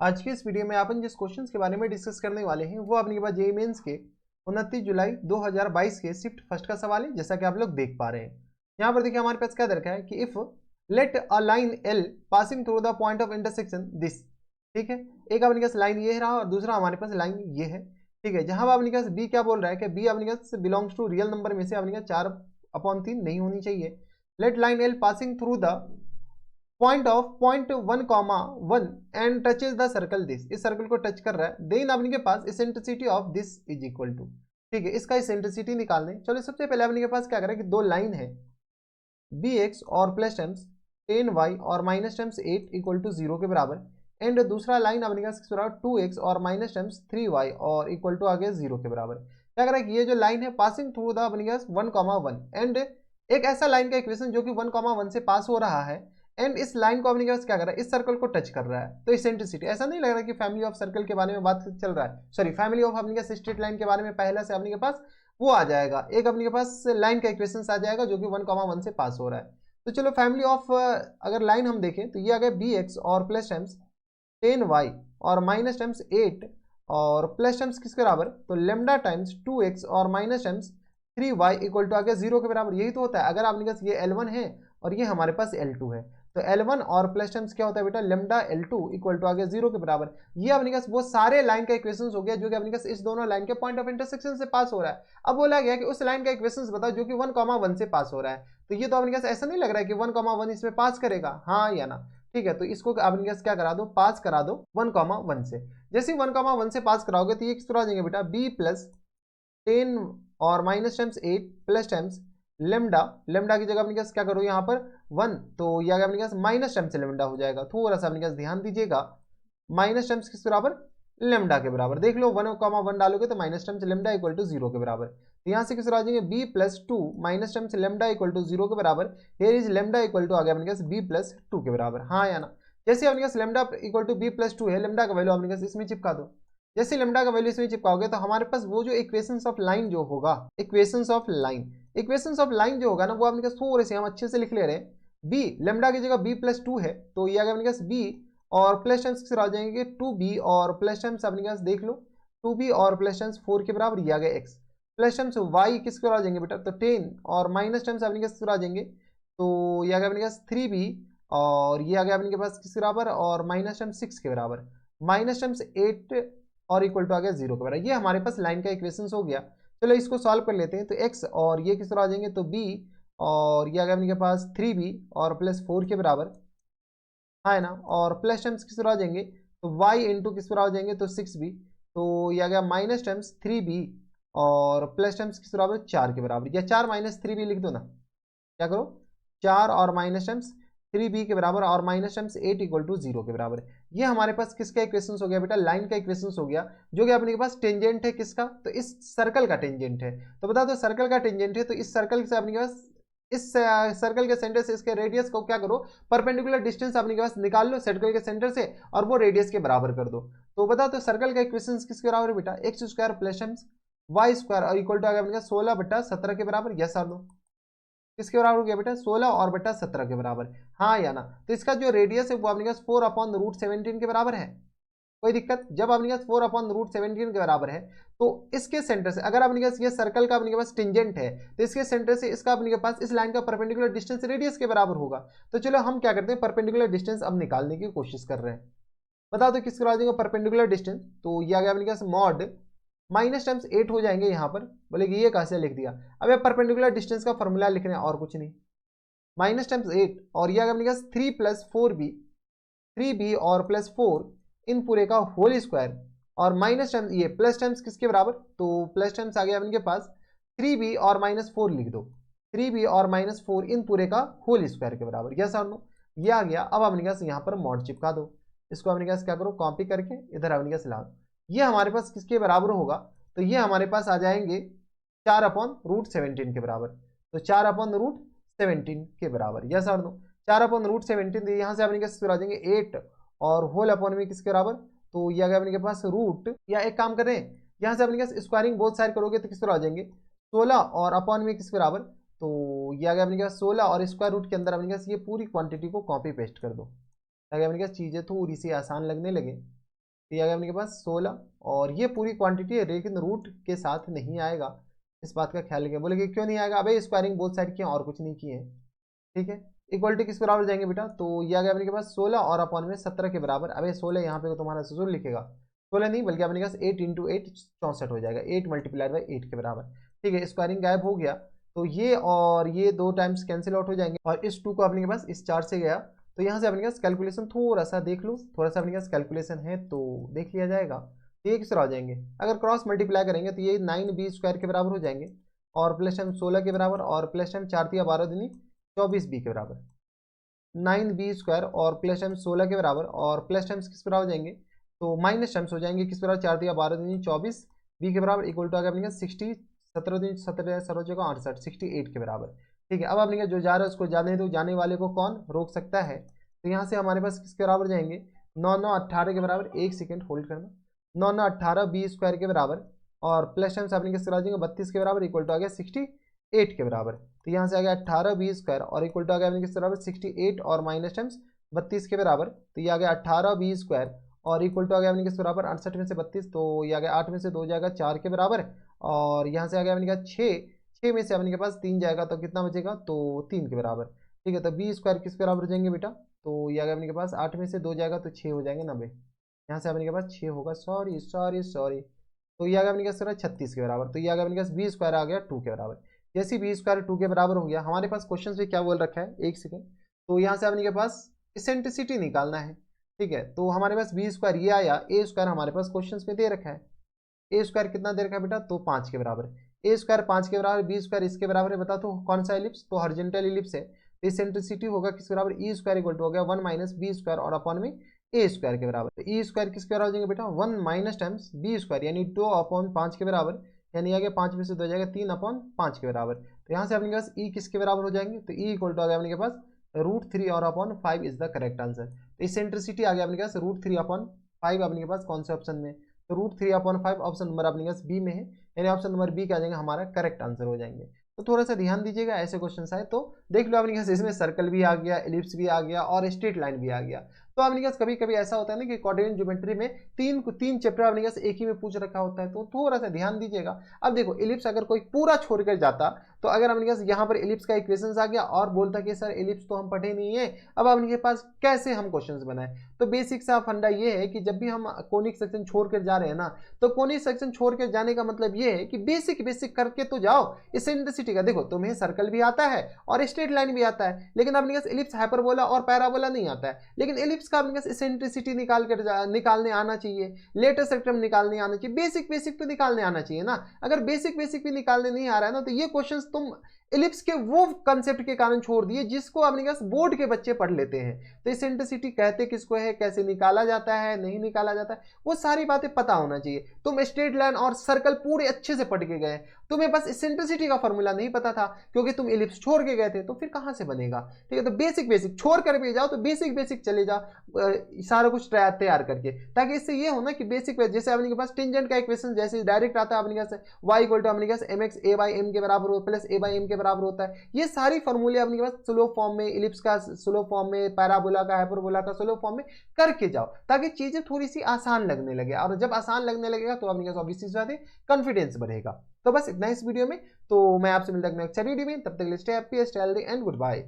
आज की इस वीडियो में अपन जिस क्वेश्चंस के बारे में डिस्कस करने वाले हैं वो अपने पास जेईई मेंस के 29 जुलाई 2022 के शिफ्ट फर्स्ट का सवाल है, जैसा कि आप लोग देख पा रहे हैं। यहाँ पर देखिए हमारे पास क्या दरकार है कि if late a line l passing through the point of intersection this, ठीक है। एक अपने पास लाइन ये रहा और दूसरा हमारे पास लाइन ये है, ठीक है। जहां अपने पास बी क्या बोल रहा है कि बी अपने पास बिलोंग्स टू रियल नंबर में से अपने पास 4/3 नहीं होनी चाहिए। Let line l passing through the point of point 1,1 and touches the circle this, इस सर्कल को टच कर रहा है। देन अपने के पास eccentricity of this is equal to, ठीक है, इसका इसेंट्रिसिटी निकालने। चलो सबसे पहले अपने के पास क्या करें कि दो लाइन है बी एक्स और प्लस टेम्स 10y और माइनस टेम्स 8 इक्वल टू 0 के बराबर, एंड दूसरा लाइन अपने पास 2x और माइनस टेम्स 3y और इक्वल टू आगे 0 के बराबर। क्या करें कि ये जो लाइन है पासिंग थ्रू द अपने पास 1,1 एंड एक ऐसा लाइन का इक्वेशन जो कि 1,1 से पास हो रहा है एंड इस लाइन को अपने पास क्या कर रहा है, इस सर्कल को टच कर रहा है। तो इसेंट्रिसिटी, ऐसा नहीं लग रहा कि फैमिली ऑफ सर्कल के बारे में बात चल रहा है, सॉरी फैमिली ऑफ अपने पास स्ट्रेट लाइन के बारे में पहले से अपने के पास वो आ जाएगा, एक अपने के पास लाइन का इक्वेशन आ जाएगा जो कि 1,1 से पास हो रहा है। तो चलो फैमिली ऑफ अगर लाइन हम देखें तो ये आ गया बी एक्स और प्लस टेम्स 10y और माइनस टेम्स 8 और प्लस टेम्स किसके बराबर, तो लेमडा टाइम्स 2x और minus Thames 3y equal to आगे 0 के बराबर। यही तो होता है अगर आपके पास ये L1 है और ये हमारे पास L2 है, तो L1 और प्लस टर्म्स क्या होता है बेटा, लेमडा L2 इक्वल टू आ गया 0 के बराबर। ये अपने पास वो सारे लाइन का इक्वेशंस हो गया जो कि अपने पास इस दोनों लाइन के पॉइंट ऑफ इंटरसेक्शन से पास हो रहा है। अब बोला गया कि उस लाइन का इक्वेशंस बताओ जो कि 1,1 से पास हो रहा है। तो ये तो अपने पास ऐसा नहीं लग रहा है कि 1,1 इसमें पास करेगा, हाँ या ना, ठीक है। तो इसको अपने पास क्या करा दो, पास करा दो 1,1 से। जैसे 1,1 से पास कराओगे तो ये किस तरह आ जाएंगे बेटा, b प्लस 10 और minus times 8 plus times lambda, lambda की जगह अपने पास क्या करो यहाँ पर 1, तो ये आ गया अपने पास माइनस टाइम्स लेमडा हो जाएगा। थोड़ा सा अपने पास ध्यान दीजिएगा, माइनस टाइम्स किस बराबर, लेमडा के बराबर। देख लो 1,1 डालोगे तो minus times lambda equal to 0 के बराबर। तो यहाँ से किस आ जाएंगे b plus 2 minus times lambda equal to 0 के बराबर। Here is lambda equal to आ गया अपने पास b प्लस 2 के बराबर, हाँ या ना। जैसे अपने पास lambda equal to b plus 2 है, लेमडा का वैल्यू अपने पास इसमें चिपका दो। जैसे लेमडा का वैल्यू इसमें चिपकाओगे तो हमारे पास वो जो इक्वेशंस ऑफ लाइन जो होगा, equations of line, equations of line जो होगा ना वो अपने पास थोड़े से हम अच्छे से लिख ले रहे हैं। b लेमडा की जगह b प्लस 2 है तो ये आ गया अपने पास b और प्लस टाइम्स किस आ जाएंगे 2b और प्लस टाइम्स अपने पास देख लो 2b और प्लस टाइम्स 4 के बराबर, ये आ गया x प्लस टाइम्स y किसके आ जाएंगे बेटा, तो 10 और माइनस टाइम्स अपने पास आ जाएंगे, तो ये आ गया अपने पास 3b और ये आ गया अपने पास किसके बराबर, और माइनस टाइम्स 6 के बराबर, माइनस टाइम्स 8 और इक्वल टू आ गया 0 के बराबर। ये हमारे पास लाइन का इक्वेशन हो गया। चलो इसको सॉल्व कर लेते हैं। तो x और ये किस तरह आ जाएंगे, तो b और ये आ गया अपने पास 3b और प्लस 4 के बराबर, हाँ है ना, और प्लस टर्म्स किस तरह आ जाएंगे, तो y इंटू किस तरह आ जाएंगे, तो 6b, तो ये आ गया माइनस टर्म्स 3b और प्लस टर्म्स किस बराबर 4 के बराबर, या 4 माइनस 3b लिख दो ना, क्या करो 4 और माइनस टर्म्स 3b के बराबर और माइनस टर्म्स 8 इक्वल टू 0 के बराबर। ये हमारे पास किसका इक्वेशन हो गया बेटा, लाइन का इक्वेशन हो गया जो कि अपने के पास टेंजेंट है किसका, तो इस सर्कल का टेंजेंट है। तो बता दो सर्कल का टेंजेंट है तो इस सर्कल से अपने के पास इस सर्कल के सेंटर से इसके रेडियस को क्या करो, परपेंडिकुलर डिस्टेंस अपने के पास निकाल लो सर्कल के सेंटर से और वो रेडियस के बराबर कर दो। तो बताओ तो सर्कल का इक्वेशन किसके बराबर है बेटा, X square plus Y square और इक्वल टू आ गया अपने 16/17 के बराबर। यस आर नो, किसके बराबर हो गया बेटा, 16 और बटा 17 के बराबर, हाँ या ना। तो इसका जो रेडियस है वो अपने पास 4/√17 के बराबर है। कोई दिक्कत, जब अपने पास 4/√17 के बराबर है तो इसके सेंटर से अगर अपने पास ये सर्कल का अपने पास टेंजेंट है तो इसके सेंटर से इसका अपने पास इस लाइन का परपेंडिकुलर डिस्टेंस रेडियस के बराबर होगा। तो चलो हम क्या करते हैं, परपेंडिकुलर डिस्टेंस अब निकालने की कोशिश कर रहे हैं। बता दो किसके बराबर परपेंडिकुलर डिस्टेंस, तो ये आ गया अपने पास मॉड माइनस टाइम्स 8 हो जाएंगे यहाँ पर। बोले कि ये कैसे लिख दिया, अब ये परपेंडिकुलर डिस्टेंस का फॉर्मूला लिखना है और कुछ नहीं, माइनस टाइम्स 8 और ये आ गया अपने पास 3 प्लस 4b, 3b और प्लस 4 इन पूरे का होल स्क्वायर और माइनस टाइम्स ये प्लस टाइम्स किसके बराबर, तो प्लस टाइम्स आ गया अपने पास 3b और माइनस 4 लिख दो, 3b और माइनस 4 इन पूरे का होल स्क्वायर के बराबर। यस और नो, ये आ गया। अब अपने पास यहाँ पर मॉड चिपका दो, इसको अपने पास क्या करो कॉपी करके इधर अपने पास ला, ये हमारे पास किसके बराबर होगा, तो ये हमारे पास आ जाएंगे 4/√17 के बराबर। तो 4/√17 के बराबर, यस और नो, 4/√17 यहाँ से अपने पास आ जाएंगे 8 और होल अपॉन में किसके बराबर, तो ये आ गया अपने के पास रूट, या एक काम कर रहे हैं यहाँ से अपने पास स्क्वायरिंग बोथ साइड करोगे तो किस तरह आ जाएंगे 16 और अपॉन में किसके बराबर, तो ये आ गया अपने पास 16 और स्क्वायर रूट के अंदर अपने पास ये पूरी क्वांटिटी को कॉपी पेस्ट कर दो ताकि अपने पास चीज़ें थोड़ी सी आसान लगने लगे। तो ये आ गया अपने के पास 16 और ये पूरी क्वांटिटी है लेकिन रूट के साथ नहीं आएगा, इस बात का ख्याल रखें। बोले कि क्यों नहीं आएगा, अबे स्क्वायरिंग बोथ साइड की और कुछ नहीं की है, ठीक है। इक्वलिटी किस बराबर जाएंगे बेटा, तो ये आ गया अपने के पास 16 और अपॉन में 17 के बराबर। अबे 16 यहाँ पे तुम्हारा ससुर लिखेगा, 16 नहीं बल्कि अपने पास 8 इंटू 8 64 हो जाएगा, 8 मल्टीप्लाइड बाई 8 के बराबर, ठीक है। स्क्वायरिंग गायब हो गया तो ये और ये 2 टाइम्स कैंसिल आउट हो जाएंगे और इस 2 को अपने के पास इस 4 से गया तो यहाँ से अपने पास कैलकुलेशन थोड़ा सा देख लो, थोड़ा सा अपने पास कैलकुलेशन है तो देख लिया जाएगा। तो ये किस तरह हो जाएंगे, अगर क्रॉस मल्टीप्लाई करेंगे तो ये 9b स्क्वायर के बराबर हो जाएंगे और प्लस टाइम 16 के बराबर और प्लस टाइम 4 तिया 12 दूनी 24b के बराबर, 9b स्क्वायर और प्लस टाइम 16 के बराबर और प्लस टाइम्स किस बराबर हो जाएंगे, तो माइनस टाइम्स हो जाएंगे किस बराबर, 4 तिया 12 दूनी 24 b के बराबर इक्वल टू आ गया अपने 60 17 दिन 17 सरो जगह 68 68 के बराबर, ठीक है। अब अपने जो जा रहा है उसको जाने दो, जाने वाले को कौन रोक सकता है। तो यहाँ से हमारे पास किसके बराबर जाएंगे, 9 9 18 के बराबर, एक सेकेंड होल्ड करना, 9 9 18 b स्क्वायर के बराबर और प्लस टाइम्स अपने किसके बराबर जाएंगे 32 के बराबर इक्वल टू आ गया 68 के बराबर। तो यहाँ से आ गया 18 b स्क्वायर और इक्वल टू आ गया अपने किसके बराबर 68 और माइनस टाइम्स 32 के बराबर। तो ये आ गया 18 b स्क्वायर और इक्वल टू आ गया अपने किसके बराबर 68 में से 32, तो ये आ गया 8 में से 2 जाएगा 4 के बराबर और यहाँ से आ गया अपने का 6 में से अपने के पास 3 जाएगा तो कितना बचेगा, तो 3 के बराबर, ठीक है। तो b स्क्वायर किस बराबर हो जाएंगे बेटा, तो ये आ गया अपने के पास 8 में से 2 जाएगा तो 6 हो जाएंगे 90, यहाँ से अपने के पास 6 होगा, सॉरी सॉरी सॉरी, तो ये आ गया अपने के पास 36 के बराबर। तो ये आ गया अपने के पास b स्क्वायर आ गया 2 के बराबर। जैसे b स्क्वायर 2 के बराबर हो गया, हमारे पास क्वेश्चन में क्या बोल रखा है, एक सेकेंड, तो यहाँ से अपने के पास इसेंट्रिसिटी निकालना है, ठीक है। तो हमारे पास b स्क्वायर ये आया, a स्क्वायर हमारे पास क्वेश्चन में दे रखा है, ए स्क्वायर कितना दे रखा है बेटा, तो 5 के बराबर, ए स्क्वायर 5 के बराबर, बी स्क्वायर इसके बराबर है, बता तो कौन सा एलिप्स, तो हॉरिजॉन्टल एलिप्स है। इसेंट्रिसिटी होगा किसके बराबर, ई स्क्वायर इक्वल टू हो गया 1 माइनस बी स्क्वायर और अपॉन में ए स्क्वायर के बराबर। तो ई स्क्वायर किसके बराबर हो जाएंगे बेटा, 1 माइनस टाइम्स बी स्क्वायर यानी 2 अपॉन 5 के बराबर, यानी आ गया 5 में से 2 जाएगा 3 अपॉन 5 के बराबर। तो यहाँ से अपने पास ई किसके बराबर हो जाएंगे, तो ई इक्वल टू आ गया अपने पास √3 और upon 5 is the correct answer. तो इसेंट्रिसिटी आ गया अपने पास √3 अपॉन 5 अपने के पास कौन से ऑप्शन में, तो √3 अपॉन 5 ऑप्शन नंबर अपने पास बी में है, यानी ऑप्शन नंबर बी क्या आ जाएगा हमारा करेक्ट आंसर हो जाएंगे। तो थोड़ा सा ध्यान दीजिएगा, ऐसे क्वेश्चन आए तो देख लो अपने पास इसमें सर्कल भी आ गया, एलिप्स भी आ गया और स्ट्रेट लाइन भी आ गया। तो अपने पास कभी कभी ऐसा होता है ना कि कोऑर्डिनेट ज्योमेट्री में तीन चैप्टर अपने पास एक ही में पूछ रखा होता है, तो थोड़ा सा ध्यान दीजिएगा। अब देखो एलिप्स अगर कोई पूरा छोड़ कर जाता, तो अगर अपने पास यहाँ पर एलिप्स का इक्वेशंस आ गया और बोलता कि सर एलिप्स तो हम पढ़े नहीं है, अब अपने पास कैसे हम क्वेश्चंस बनाए। तो बेसिक सा फंडा ये है कि जब भी हम कोनिक सेक्शन छोड़ कर जा रहे हैं ना, तो कोनिक सेक्शन छोड़ कर जाने का मतलब ये है कि बेसिक बेसिक करके तो जाओ। इसेंट्रिसिटी का देखो तुम्हें सर्कल भी आता है और स्ट्रेट लाइन भी आता है, लेकिन अपने पास एलिप्स हाइपरबोला और पैराबोला नहीं आता है। लेकिन एलिप्स का अपने पास इसेंट्रिसिटी निकालने आना चाहिए, लेटेस्ट सेक्टर में निकालने आना चाहिए, बेसिक बेसिक तो निकालने आना चाहिए ना। अगर बेसिक बेसिक भी निकालने नहीं आ रहा है ना, तो ये क्वेश्चंस तुम एलिप्स के वो कंसेप्ट के कारण छोड़ दिए जिसको अपने पास बोर्ड के बच्चे पढ़ लेते हैं। तो इसेंट्रिसिटी कहते किसको है, कैसे निकाला जाता है, नहीं निकाला जाता है, वो सारी बातें पता होना चाहिए। तुम स्ट्रेट लाइन और सर्कल पूरे अच्छे से पढ़ के गए, तुम्हें बस इसेंट्रिसिटी का फॉर्मूला नहीं पता था क्योंकि तुम एलिप्स छोड़ के गए थे, तो फिर कहां से बनेगा, ठीक है। तो बेसिक बेसिक छोड़ कर भी जाओ, तो बेसिक बेसिक चले जाओ सारा कुछ तैयार करके, ताकि इससे ये हो ना कि बेसिक जैसे अपने के पास टेंजेंट का इक्वेशन जैसे डायरेक्ट आता है अपने पास y इक्वल टू अपने पास mx a बाई m के बराबर हो प्लस a बाई m के बराबर होता है। ये सारी फॉर्मूले अपने के पास स्लो फॉर्म में, इलिप्स का स्लो फॉर्म में, पैराबोला का हाइपरबोला का स्लो फॉर्म में करके जाओ, ताकि चीजें थोड़ी सी आसान लगने लगे, और जब आसान लगने लगेगा तो अपने पास ऑब्वियसली बात है कॉन्फिडेंस बढ़ेगा। तो बस इतना इस वीडियो में, तो मैं आपसे मिलता हूं नेक्स्ट वीडियो में, तब तक के लिए stay happy, stay healthy and good bye.